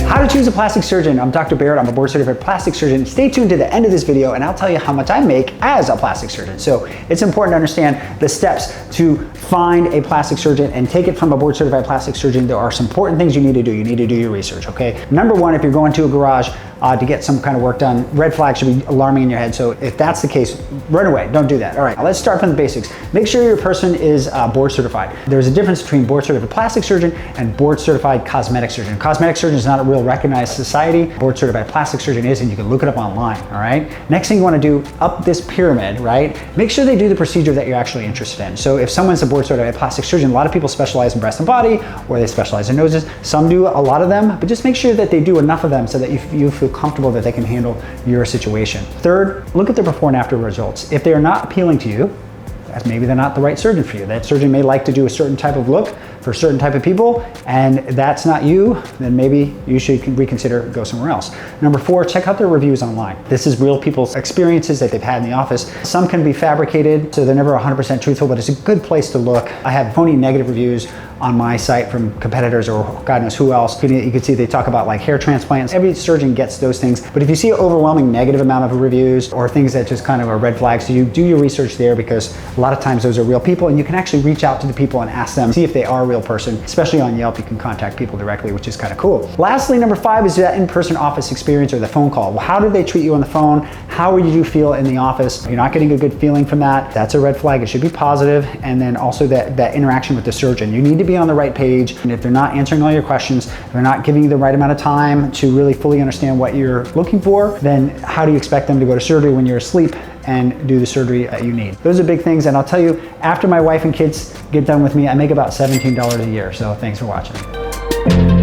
How to choose a plastic surgeon. I'm Dr. Barrett. I'm a board certified plastic surgeon. Stay tuned to the end of this video and I'll tell you how much I make as a plastic surgeon. So it's important to understand the steps to find a plastic surgeon and take it from a board certified plastic surgeon. There are some important things you need to do. You need to do your research, okay? Number one, if you're going to a garage to get some kind of work done, red flags should be alarming in your head. So if that's the case, run away, don't do that. All right, let's start from the basics. Make sure your person is board certified. There's a difference between board certified plastic surgeon and board certified cosmetic surgeon. Cosmetic surgeon is not a real recognized society. Board certified plastic surgeon is, and you can look it up online, all right? Next thing you wanna do up this pyramid, right? Make sure they do the procedure that you're actually interested in. So if someone's a board certified plastic surgeon, a lot of people specialize in breast and body, or they specialize in noses. Some do a lot of them, but just make sure that they do enough of them so that you feel comfortable that they can handle your situation. Third, look at the before and after results. If they are not appealing to you, maybe they're not the right surgeon for you. That surgeon may like to do a certain type of look for a certain type of people, and that's not you, then maybe you should reconsider, go somewhere else. Number four, check out their reviews online. This is real people's experiences that they've had in the office. Some can be fabricated, so they're never 100% truthful, but it's a good place to look. I have phony negative reviews on my site from competitors or God knows who else. You can see they talk about like hair transplants. Every surgeon gets those things, but if you see an overwhelming negative amount of reviews or things that just kind of are red flags to you, do your research there, because a lot of times those are real people and you can actually reach out to the people and ask them, see if they are a real person. Especially on Yelp, you can contact people directly, which is kind of cool. Lastly, number five is that in-person office experience or the phone call. Well, how did they treat you on the phone? How did you feel in the office? You're not getting a good feeling from that. That's a red flag. It should be positive. And then also that interaction with the surgeon. You need to be on the right page. And if they're not answering all your questions, they're not giving you the right amount of time to really fully understand what you're looking for, then how do you expect them to go to surgery when you're asleep and do the surgery that you need? Those are big things, and I'll tell you, after my wife and kids get done with me, I make about $17 a year, so thanks for watching.